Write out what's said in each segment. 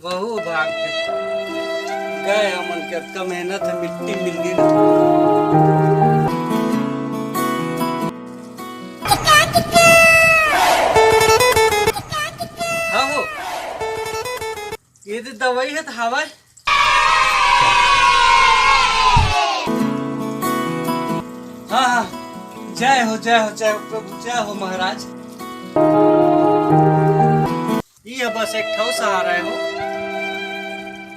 बहु भाग गए हमन के का मेहनत है, मिट्टी मिल गई ना। हाँ हो, ये तो दवाई है तो हवा। हाँ हाँ, जय हो जय हो जय हो प्रभु, जय हो महाराज। ये बस एक ठो सहारा है हो,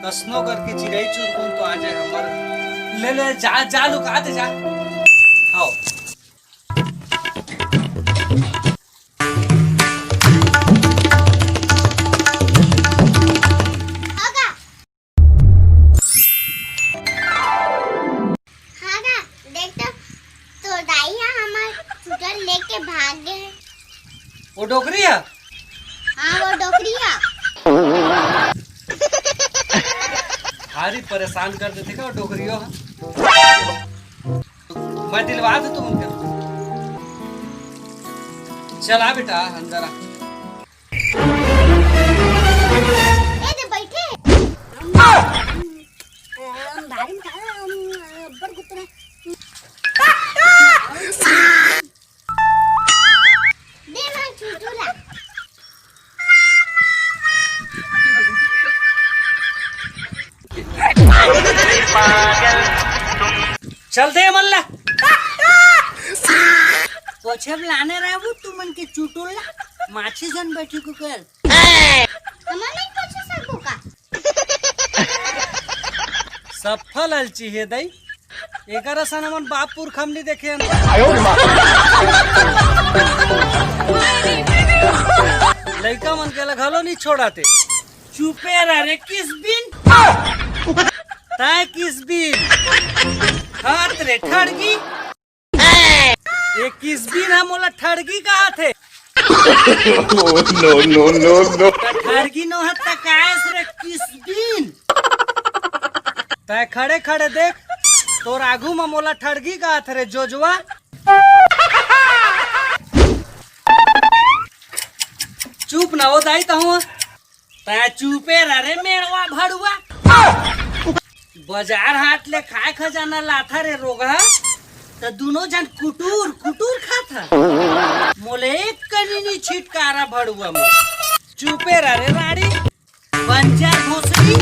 कसनो करके चिड़ै चुरगुन तो आ जाए हमारे। ले ले जा जा लुका दे जा। आओ लेके भाग गए। वो डोकरी है। हाँ वो डोकरी है। भारी परेशान कर देते क्या वो डोकरियों। मैं दिलवा दूं तुम उनके। चला बेटा अंदर आ। बैठे भारी बड़ गुतरा चल दे मल्ला पोछे लाने रहबू तू मन के चुटुल्ला माछी जन बैठी को कर हमन नहीं पोछे सकू का। सफल अलची है दई एकर सन हमन बापुर खमनी देखे। लड़का मन के लगलो नहीं छोड़ाते। चुपे रह रे किस बिन ताय किस बिन हाथ रे ठड़गी। ये किस बिन हम बोला ठड़गी कहा थे। नो नो नो नो ठड़गी नो हत्ता कायस रे किस बिन ताय खड़े खड़े देख तोर आगू में मोला ठड़गी कहा थे रे जोजवा। चुप ना हो दाई तो हूँ ता चुपे रह रे मेरवा भड़ुआ बाजार हाट ले खाए खजाना लाथा रे रोगा तो दोनों जन कुटूर कुटूर खाता मोले एक कनी छिटकारा भड़ुआ में चुपे रह रे राड़ी बंजा घोसड़ी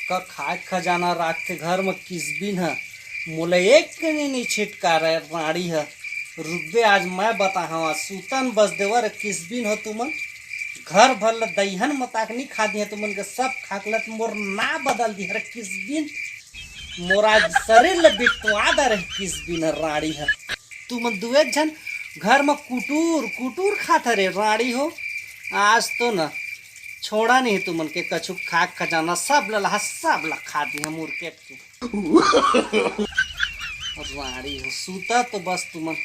का खाए खजाना राख के घर में किस बिन है मोले एक नहीं छिटका रहे राड़ी है। रुकबे आज मैं बता हूँ सूतन बस देवर किस बिन हो तुमन घर भर ल दईहन मताक नहीं खा दिया तुमन के सब खाकलत मोर ना बदल दी है किस बिन मोर आज शरीर ल बिटवा दे रहे किस बिन राड़ी है। तुमन दुए जन घर में कुटूर कुटूर खाता रे राड़ी हो। आज तो ना छोड़ा नहीं तुमन के कछु खाक खजाना सब लला सब ला खा दी हम मुर्केट के राड़ी हो सूता तो बस तुमन।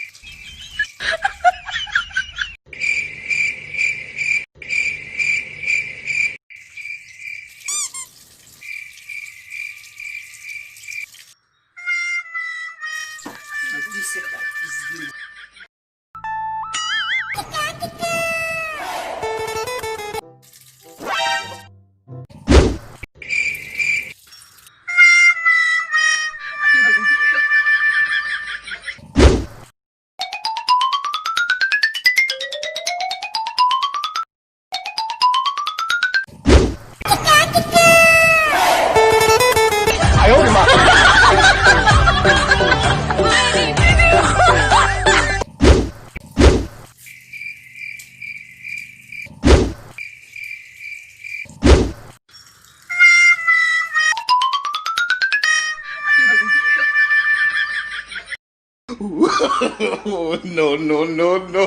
नो नो नो नो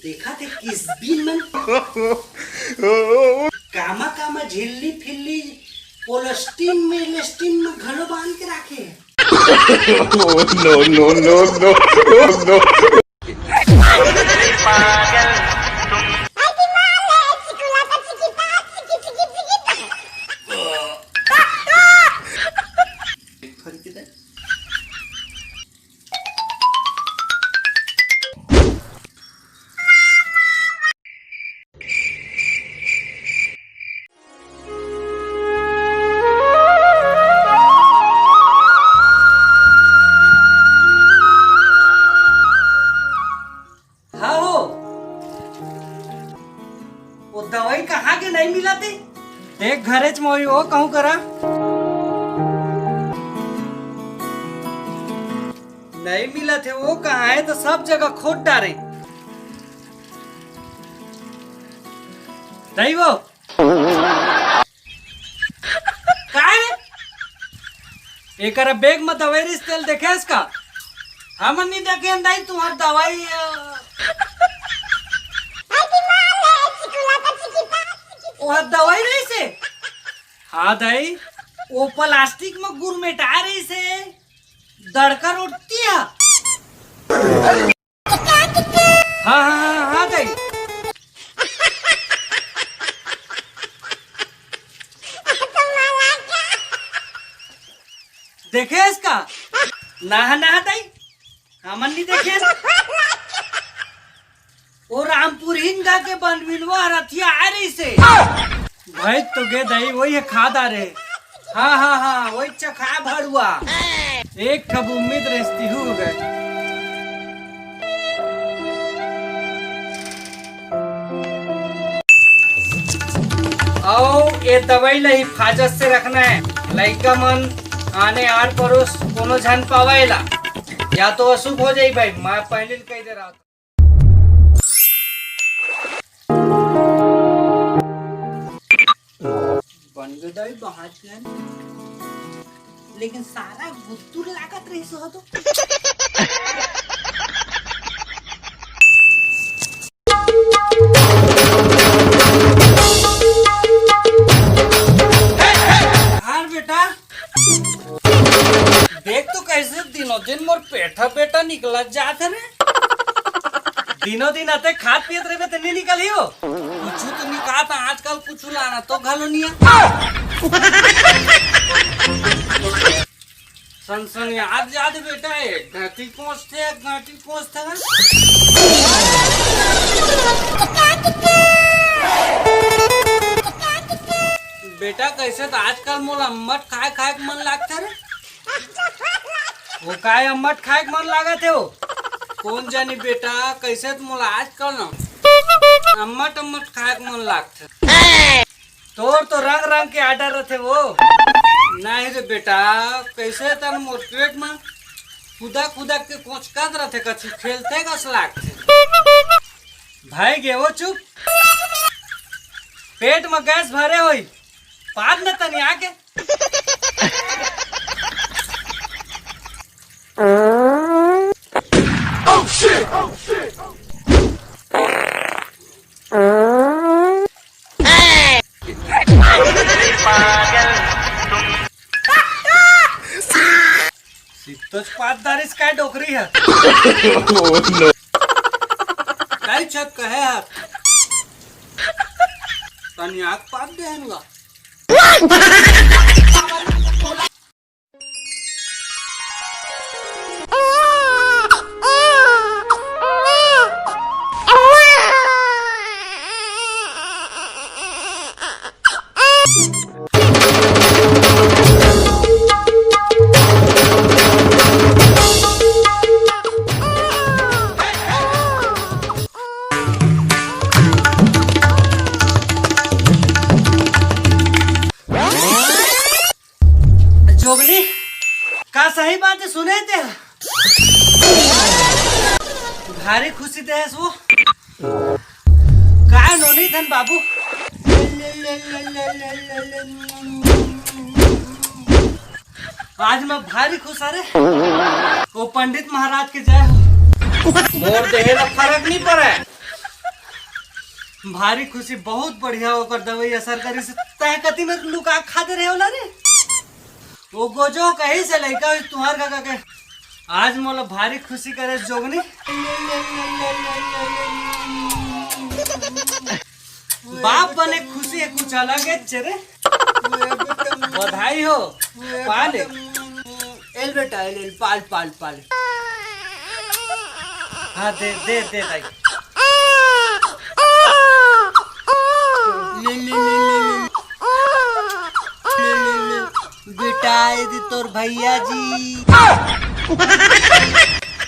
देखा थे किस बिन मन कामा कामा झिल्ली फिल्ली पोलस्टीन में घलो बांध के रखे Oh no no no no no. हाँ हो, वो दवाई कहाँ के नहीं मिला थे? देख घरे च मोई वो कहूँ करा नहीं मिला थे, वो कहाँ है? तो सब जगह खोद डारे नहीं वो कहाँ है? एक बैग में दवाई तेल देखे इसका हम नहीं देखे नहीं तुम्हारी दवाई वो दवाई रही से हाँ दाई वो प्लास्टिक में गुरमेटा रही से दड़कर उठती है हाँ हाँ हाँ हाँ दाई देखे इसका नहा नहा दाई हमन नहीं देखे वो रामपुर हिंगा के बनविनवा रथिया आ रही से भाई तो गे दाई वही है खाद आ रहे हाँ हाँ हाँ वही चखा भरुआ एक कब उम्मीद रहती हो गए आओ ये दवाई ला हिफाजत से रखना है लइका मन आने आड़ पड़ोस कोनो झन पावेला या तो अशुभ हो जाई भाई मैं पहले कह दे रहा था बन गई दाई बहाज गए लेकिन सारा गुत्तुर लागत रही सो तो हार बेटा देख तो कैसे दिनों दिन मोर पेठा बेटा निकला जात है दिनों दिन आते खाद पियत रहे तो नहीं निकली हो कुछ तो निकाल था आजकल कुछ लाना तो घालो नहीं सन सन याद याद बेटा है घाटी पहुंचते बेटा कैसे तो आजकल मोला अम्मट खाए खाए के मन लगता रे वो काय अम्मट खाए के मन लागत है वो कौन जानी बेटा कैसे तो मोला आजकल ना अम्मट अम्मट खाए के मन लगता तोर तो रंग रंग के आर्डर रहते वो नहीं रे बेटा कैसे तन मोर पेट में खुदा खुदा के कोचकत रहते कछु खेलते कस लागते भाई गे वो चुप पेट में गैस भरे होई पाद न तनी आके oh shit सिद्धोच पातदारीस काय डोकरी है Oh no. काय छत कहे आप तनी आग पात दे हनुआ जोगनी का सही बात है सुने थे भारी खुशी थे वो काय नोनी धन बाबू आज मैं भारी खुश अरे वो पंडित महाराज के जय मोर देहे ना फर्क नहीं पड़े भारी खुशी बहुत बढ़िया होकर दवाई असर करी से तय कति में लुका खाते रहे होला रे वो गोजो कहीं से लड़का तुम्हार का के आज मोला भारी खुशी करे जोगनी। बाप बने खुशी है कुछ अलग है चेरे। बधाई हो पाल एल बेटा एल पाल पाल पाल। हाँ दे दे दे भाई ले ले ले ले बेटा यदि तोर भैया जी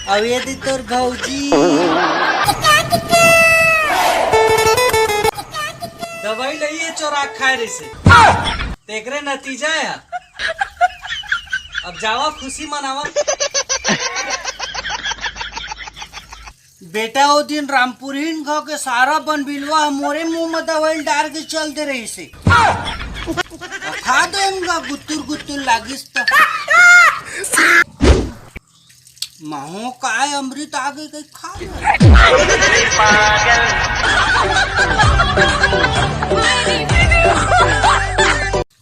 अब यदि तोर भौजी दवाई लइए चोरा खाए रही से तेकरे नतीजा है। अब जावा खुशी मनावा। बेटा वो दिन रामपुरीन गाँव के सारा बन बिलवा मोरे मुंह में दवाई डाल के चलते रही से खा देगा गुत्तुर गुत्तुर लागिस तो माहो काय अमृत आगे कहीं खा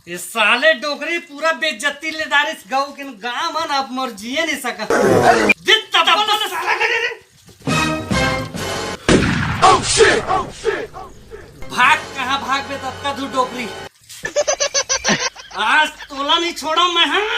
ये साले डोकरी पूरा बेइज्जती ले दारिस गाँव के गाँव मन अब मर जिए नहीं सका। भाग कहाँ भाग बे तब का धू डोकरी आज तोला नहीं छोड़ा मैं। हाँ